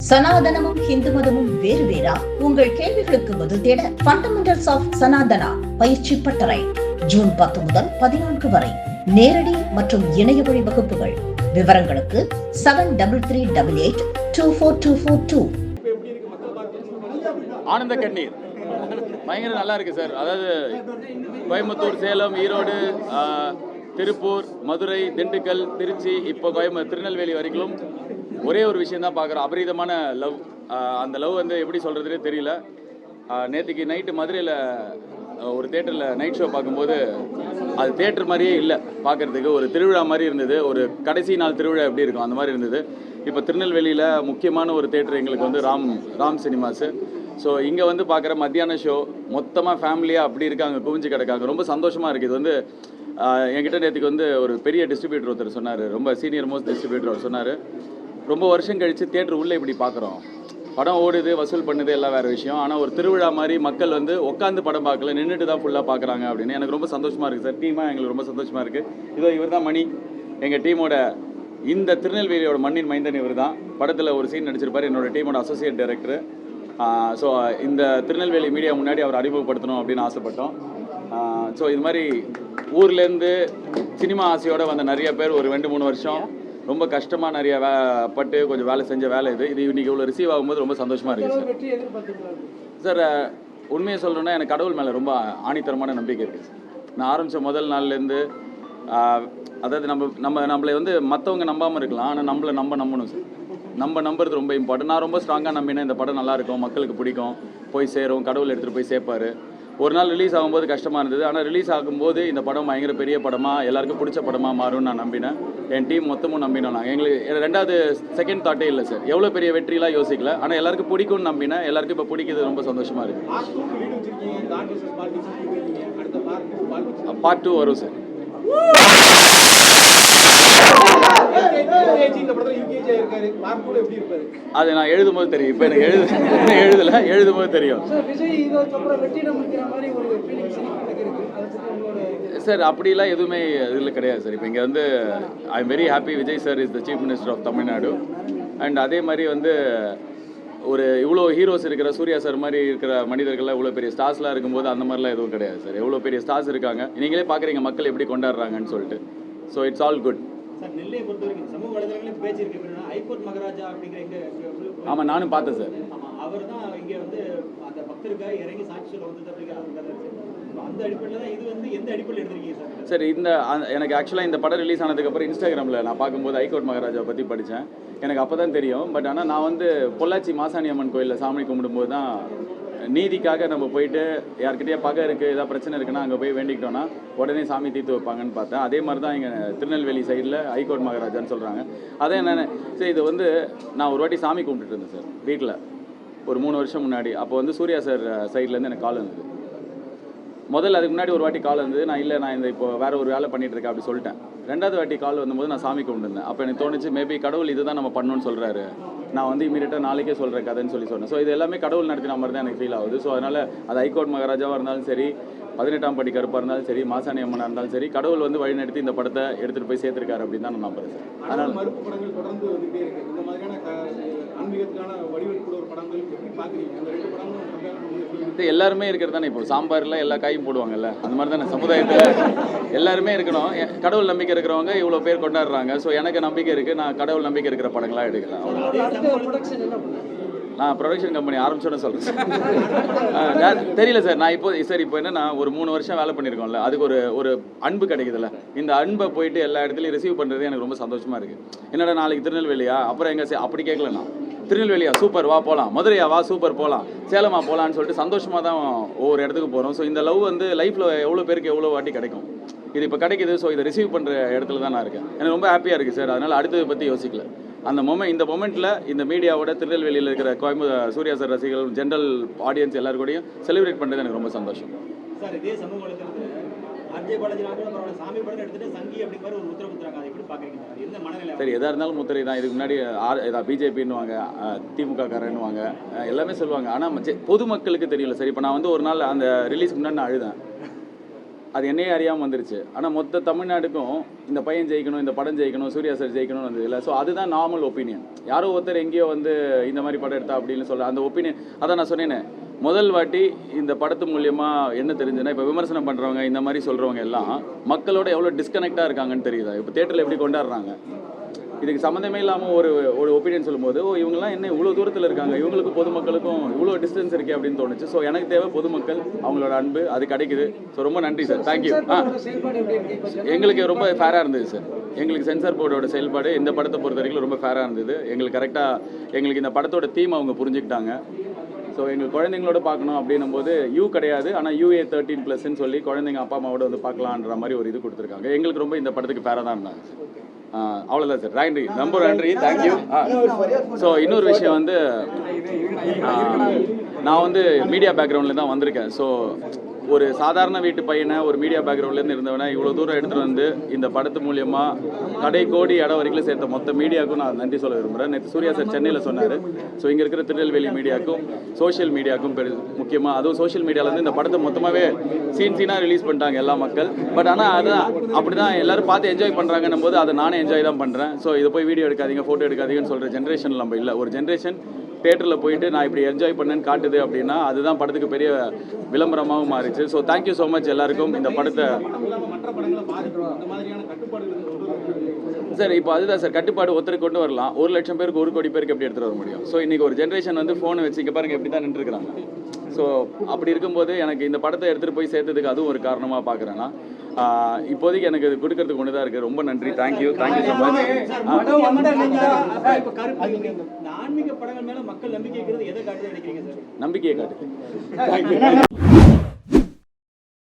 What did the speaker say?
சனாதனமும் ஹிந்து மதமும் வேறு வேறா? உங்கள் கேள்விகளுக்கு பதில் தேட ஃபண்டமெண்டல்ஸ் ஆஃப் சனாதனா பயிற்சி பட்டறை ஜூன் 10 முதல் 14 வரை நேரடி மற்றும் இணைய வழி வகுப்புகள். விவரங்களுக்கு 7338824242. ஆனந்த கண்ணீர் பயங்கர நல்லா இருக்கு சார். அதாவது கோயம்புத்தூர், சேலம், ஈரோடு, திருப்பூர், மதுரை, திண்டுக்கல், திருச்சி, இப்போ திருநெல்வேலி வரைக்கும் ஒரே ஒரு விஷயம் தான் பார்க்குறோம். அபரீதமான லவ். அந்த லவ் வந்து எப்படி சொல்கிறதுனே தெரியல. நேற்றுக்கு நைட்டு மதுரையில் ஒரு தேட்டரில் நைட் ஷோ பார்க்கும்போது அது தேட்டர் மாதிரியே இல்லை பார்க்குறதுக்கு. ஒரு திருவிழா மாதிரி இருந்தது. ஒரு கடைசி நாள் திருவிழா எப்படி இருக்கும் அந்த மாதிரி இருந்தது. இப்போ திருநெல்வேலியில் முக்கியமான ஒரு தேட்டர் எங்களுக்கு வந்து ராம் சினிமாஸு. ஸோ இங்கே வந்து பார்க்குற மத்தியான ஷோ மொத்தமாக ஃபேமிலியாக அப்படி இருக்காங்க, குவிஞ்சு கிடக்காங்க. ரொம்ப சந்தோஷமாக இருக்குது. இது வந்து என்கிட்ட நேற்றுக்கு வந்து ஒரு பெரிய டிஸ்ட்ரிபியூட்டர் ஒருத்தர் சொன்னார், ரொம்ப சீனியர் மோஸ்ட் டிஸ்ட்ரிபியூட்டர் அவர் சொன்னார், ரொம்ப வருஷம் கழித்து தேட்டர் உள்ளே இப்படி பார்க்குறோம், படம் ஓடுது, வசூல் பண்ணுது, எல்லாம் வேறு விஷயம். ஆனால் ஒரு திருவிழா மாதிரி மக்கள் வந்து உட்காந்து படம் பார்க்கல, நின்றுட்டு தான் ஃபுல்லாக பார்க்குறாங்க அப்படின்னு எனக்கு ரொம்ப சந்தோஷமாக இருக்குது சார். டீமாக எங்களுக்கு ரொம்ப சந்தோஷமாக இருக்குது. இதோ இவர் தான் மணி, எங்கள் டீமோட இந்த திருநெல்வேலியோட மண்ணின் மைந்தன் இவர் தான். படத்தில் ஒரு சீன் நடிச்சிருப்பார், என்னோடய டீமோட அசோசியேட் டைரக்டர். ஸோ இந்த திருநெல்வேலி மீடியா முன்னாடி அவர் அறிமுகப்படுத்தணும் அப்படின்னு ஆசைப்பட்டோம். ஸோ இது மாதிரி ஊர்லேருந்து சினிமா ஆசையோடு வந்த நிறைய பேர் ஒரு 2-3 வருஷம் ரொம்ப கஷ்டமாக நிறைய பட்டு கொஞ்சம் வேலை செஞ்ச வேலை இது இன்றைக்கி இவ்வளோ ரிசீவ் ஆகும்போது ரொம்ப சந்தோஷமாக இருக்குது சார். உண்மையை சொல்லணுன்னா எனக்கு கடவுள் மேலே ரொம்ப ஆணித்தரமான நம்பிக்கை இருக்குது சார். நான் ஆரம்பித்த முதல் நாள்லேருந்து அதாவது நம்மளை வந்து மற்றவங்க நம்பாமல் இருக்கலாம், ஆனால் நம்மளை நம்பணும் சார். நம்புறது ரொம்ப இம்பார்ட்டன்ட். நான் ரொம்ப ஸ்ட்ராங்காக நம்பினேன் இந்த படம் நல்லாயிருக்கும், மக்களுக்கு பிடிக்கும், போய் சேரும், கடவுள் எடுத்துகிட்டு போய் சேர்ப்பார். ஒரு நாள் ரிலீஸ் ஆகும்போது கஷ்டமாக இருந்தது, ஆனால் ரிலீஸ் ஆகும்போது இந்த படம் பயங்கர பெரிய படமாக எல்லாருக்கும் பிடிச்ச படமாக மாறும்னு நான் நம்பினேன். என் டீம் மொத்தமும் நம்பினோம். நாங்கள் எங்களுக்கு ரெண்டாவது செகண்ட் தாட்டே இல்லை சார். எவ்வளோ பெரிய வெற்றிலாம் யோசிக்கல, ஆனால் எல்லாருக்கும் பிடிக்கும்னு நம்பினேன். எல்லாருக்கும் இப்போ பிடிக்கிறது ரொம்ப சந்தோஷமாக இருக்குது. பார்ட் 2 வரும் சார். அது நான் எழுதும்போது தெரியும். இப்போ எனக்கு எழுதும்போது தெரியும் சார். அப்படிலாம் எதுவுமே இதில் கிடையாது சார். இப்போ இங்கே வந்து I am very happy. Vijay sir is the chief minister of Tamil Nadu. And அதே மாதிரி வந்து ஒரு இவ்வளோ ஹீரோஸ் இருக்கிற சூர்யா சார் மாதிரி இருக்கிற மனிதர்கள்லாம் இவ்வளோ பெரிய ஸ்டார்ஸ்லாம் இருக்கும்போது அந்த மாதிரிலாம் எதுவும் கிடையாது சார். எவ்வளோ பெரிய ஸ்டார்ஸ் இருக்காங்க, நீங்களே பார்க்குறீங்க மக்கள் எப்படி கொண்டாடுறாங்கன்னு சொல்லிட்டு. So it's all good sir. நெல்லையை பொறுத்த வரைக்கும் சமூக வலைதளங்களில் பேச்சு இருக்கு. ஐகோர்ட் மகாராஜா அப்படிங்கிற ஆமாம், நானும் பார்த்தேன் சார். அவர் தான் இங்கே வந்து அந்த பக்தருக்காக இறங்கி சாட்சி சொல்ல வந்தது அப்படிங்கிற அந்த அடிப்படையில் தான் இது வந்து எந்த அடிப்படையில் எடுத்துருக்கீங்க சார்? சார் எனக்கு ஆக்சுவலாக இந்த படம் ரிலீஸ் ஆனதுக்கப்புறம் இன்ஸ்டாகிராமில் நான் பார்க்கும்போது ஐகோர்ட் மகாராஜாவை பற்றி படித்தேன். எனக்கு அப்போ தான் தெரியும். பட் ஆனால் நான் வந்து பொள்ளாச்சி மாசாணி அம்மன் கோயிலில் சாமி கும்பிடும்போது தான் நீதிக்காக நம்ம போயிட்டு யார்கிட்டயே பகை இருக்குது, ஏதாவது பிரச்சனை இருக்குன்னா அங்கே போய் வேண்டிக்கிட்டோன்னா உடனே சாமி தீர்த்து வைப்பாங்கன்னு பார்த்தேன். அதே மாதிரி தான் இங்கே திருநெல்வேலி சைடில் ஐகோர்ட் மகாராஜான்னு சொல்கிறாங்க. அதே என்னென்ன சரி, இது வந்து நான் ஒரு வாட்டி சாமி கும்பிட்டுட்டு இருந்தேன் சார் வீட்டில் ஒரு 3 வருஷம் முன்னாடி. அப்போ வந்து சூர்யா சார் சைட்லேருந்து எனக்கு கால் இருந்தது. முதல்ல அதுக்கு முன்னாடி ஒரு வாட்டி கால் இருந்தது. நான் இந்த இப்போ வேறு ஒரு வேலை பண்ணிகிட்டு இருக்கேன் அப்படி சொல்லிட்டேன். ரெண்டாவது வாட்டி கால் வந்தபோது நான் சாமி கும்பிட்டுருந்தேன். அப்போ எனக்கு தோணுச்சு, மேபி கடவுள் இதுதான் நம்ம பண்ணணும்னு சொல்கிறாரு, நான் வந்து இமீடியட்டாக நாளைக்கே சொல்கிறேன் கதைன்னு சொன்னேன். ஸோ இது எல்லாமே கடவுள் நடத்தின மாதிரி தான் எனக்கு ஃபீல் ஆகுது. ஸோ அதனால் அது ஐகோர்ட் மகாராஜாவாக இருந்தாலும் சரி, 18ஆம் படி கருப்பாக இருந்தாலும் சரி, மாசாணி அம்மனாக இருந்தாலும் சரி, கடவுள் வந்து வழி நடத்தி இந்த படத்தை எடுத்துகிட்டு போய் சேர்த்துருக்காரு அப்படின்னு தான் நான் நம்புறேன் சார். அதனால் மறுப்பு படங்கள் தொடர்ந்து வந்துட்டே இருக்கு. இந்த மாதிரியான ஆன்மீகத்துக்கான வடிவெடுக்கிற ஒரு படங்கள் எப்படி பார்க்குறீங்க? அந்த 2 படங்களும் எல்லாருமே இருக்கிறது தானே. இப்போ சாம்பாரில் எல்லா காயும் போடுவாங்கல்ல, அந்த மாதிரி தானே சமுதாயத்தில் எல்லாருமே இருக்கணும். கடவுள் நம்பிக்கை இருக்கிறவங்க இவ்வளோ பேர் கொண்டாடுறாங்க. ஸோ எனக்கு நம்பிக்கை இருக்குது, நான் கடவுள் நம்பிக்கை இருக்கிற படங்களாக எடுக்கலாம். நான் ப்ரொடக்ஷன் கம்பெனி ஆரம்பிச்சோன்னு சொல்கிறேன். தெரியல சார். நான் இப்போ என்னன்னா ஒரு 3 வருஷம் வேலை பண்ணியிருக்கோம்ல, அதுக்கு ஒரு அன்பு கிடைக்குதுல்ல. இந்த அன்பை போயிட்டு எல்லா இடத்துலையும் ரிசீவ் பண்ணுறது எனக்கு ரொம்ப சந்தோஷமாக இருக்குது. என்னடா நாளைக்கு திருநெல்வேலியா, அப்புறம் எங்கே அப்படி கேட்கல. நான் திருநெல்வேலியா சூப்பர் வா போகலாம், மதுரையா வா சூப்பர் போகலாம், சேலமா போகலான்னு சொல்லிட்டு சந்தோஷமாக தான் ஒவ்வொரு இடத்துக்கு போகிறோம். ஸோ இந்த லவ் வந்து லைஃப்பில் எவ்வளோ பேருக்கு எவ்வளோ வாட்டி கிடைக்கும், இது இப்போ கிடைக்குது. ஸோ இதை ரிசீவ் பண்ணுற இடத்துல தான் நான் இருக்கேன். எனக்கு ரொம்ப ஹாப்பியாக இருக்குது சார். அதனால் அடுத்ததை பற்றி யோசிக்கல. இந்த மொமெண்ட்டில் இந்த மீடியாவோட திருநெல்வேலியில் இருக்கிற சூர்யா சார் ரசிகர்கள், ஜென்ரல் ஆடியன்ஸ் எல்லாருக்கூடையும் செலிப்ரேட் பண்ணுறது எனக்கு ரொம்ப சந்தோஷம் சார். இதே சமூக வலைதளத்தில் சரி, எதாக இருந்தாலும் முத்திரை தான். இதுக்கு முன்னாடி பிஜேபின்னுவாங்க, திமுக காரன்னுவாங்க, எல்லாமே சொல்லுவாங்க. ஆனால் பொதுமக்களுக்கு தெரியல சார். இப்போ நான் வந்து ஒரு நாள் அந்த ரிலீஸ்க்கு முன்னாடி நான் அழுதேன். அது என்னையே அறியாமல் வந்துருச்சு. ஆனால் மொத்த தமிழ்நாட்டுக்கும் இந்த பையன் ஜெயிக்கணும், இந்த படம் ஜெயிக்கணும், சூர்யா சார் ஜெயிக்கணும்னு வந்தது இல்லை. ஸோ அதுதான் நார்மல் ஒப்பீனியன். யாரோ ஒருத்தர் எங்கேயோ வந்து இந்த மாதிரி படம் எடுத்தா அப்படின்னு சொல்ல அந்த ஒப்பீனியன். அதான் நான் சொன்னேனே, முதல் வாட்டி இந்த படத்து மூலியமாக என்ன தெரிஞ்சுன்னா, இப்போ விமர்சனம் பண்ணுறவங்க இந்த மாதிரி சொல்கிறவங்க எல்லாம் மக்களோட எவ்வளோ டிஸ்கனெக்டாக இருக்காங்கன்னு தெரியுதா. இப்போ தேட்டரில் எப்படி கொண்டாடுறாங்க, இதுக்கு சம்மந்தமே இல்லாமல் ஒரு ஒப்பீனியன் சொல்லும்போது, ஓ இவங்கெல்லாம் என்ன இவ்வளோ தூரத்தில் இருக்காங்க, இவங்களுக்கும் பொதுமக்களுக்கும் இவ்வளோ டிஸ்டன்ஸ் இருக்கே அப்படின்னு தோணுச்சு. ஸோ எனக்கு தேவை பொதுமக்கள், அவங்களோட அன்பு, அது கிடைக்குது. ஸோ ரொம்ப நன்றி சார், தேங்க்யூ. எங்களுக்கு ரொம்ப ஃபேராக இருந்தது சார். எங்களுக்கு சென்சார் போர்டோட செயல்பாடு இந்த படத்தை பொறுத்த வரைக்கும் ரொம்ப ஃபேராக இருந்தது. எங்களுக்கு கரெக்டாக எங்களுக்கு இந்த படத்தோட தீம் அவங்க புரிஞ்சுக்கிட்டாங்க. ஸோ எங்கள் குழந்தைங்களோட பார்க்கணும் அப்படின்னும் போது யூ கிடையாது, ஆனால் UA 13+ன்னு சொல்லி குழந்தைங்க அப்பா அம்மாவோட வந்து பார்க்கலான்ற மாதிரி ஒரு இது கொடுத்துருக்காங்க. எங்களுக்கு ரொம்ப இந்த படத்துக்கு ஃபேராக தான் இருந்தாங்க சார். அவ்வளோதான் சார், நன்றி, ரொம்ப நன்றி, தேங்க்யூ. ஸோ இன்னொரு விஷயம் வந்து, நான் வந்து மீடியா பேக்ரவுண்டில் தான் வந்திருக்கேன். ஸோ ஒரு சாதாரண வீட்டு பையனை ஒரு மீடியா பேக்ரவுண்ட்லேருந்து இருந்தவனை இவ்வளோ தூரம் எடுத்துகிட்டு வந்து இந்த படத்து மூலியமாக கடை கோடி இடம் வரைக்கும் சேர்த்த மொத்த மீடியாவுக்கும் நான் நன்றி சொல்ல விரும்புகிறேன். நேற்று சூர்யா சார் சென்னையில் சொன்னார். ஸோ இங்கே இருக்கிற திருநெல்வேலி மீடியாவுக்கும் சோஷியல் மீடியாவுக்கும் முக்கியமாக, அதுவும் சோஷியல் மீடியாவிலேருந்து இந்த படத்தை மொத்தமாகவே சீனாக ரிலீஸ் பண்ணிட்டாங்க எல்லா மக்கள். பட் ஆனால் அதுதான் அப்படி தான் எல்லோரும் பார்த்து என்ஜாய் பண்ணுறாங்கன்னும் போது அதை நானே என்ஜாய் தான் பண்ணுறேன். ஸோ இதை போய் வீடியோ எடுக்காதீங்க, ஃபோட்டோ எடுக்காதீங்கன்னு சொல்கிற ஜென்ரேஷன் நம்ம இல்லை. ஒரு ஜென்ரேஷன் தேட்டரில் போயிட்டு நான் இப்படி என்ஜாய் பண்ணேன்னு காட்டுது அப்படின்னா அதுதான் படத்துக்கு பெரிய விளம்பரமாகவும் மாறிச்சு. ஸோ தேங்க்யூ ஸோ மச் எல்லாருக்கும். இந்த படத்தை சார் இப்போ அதுதான் சார், கட்டுப்பாடு ஒருத்தருக்கு கொண்டு வரலாம். 1 லட்சம் பேருக்கு 1 கோடி பேருக்கு எப்படி எடுத்துகிட்டு வர முடியும்? ஸோ இன்றைக்கி ஒரு ஜென்ரேஷன் வந்து ஃபோனை வச்சு இங்கே பாருங்கள் எப்படி தான் நின்றுருக்குறாங்க. ஸோ அப்படி இருக்கும்போது எனக்கு இந்த படத்தை எடுத்துகிட்டு போய் சேர்த்ததுக்கு அதுவும் ஒரு காரணமாக பார்க்குறேன்னா, இப்போதைக்கு எனக்கு இது கொடுக்கறதுக்கு ஒன்று தான் இருக்குது. ரொம்ப நன்றி, தேங்க்யூ ஸோ மச். ஆன்மீக படங்கள் மேல மக்கள் நம்பிக்கை வைக்கிறது எதை காட்டுது நினைக்கிறீங்க சார்? நம்பிக்கையை காட்டுது.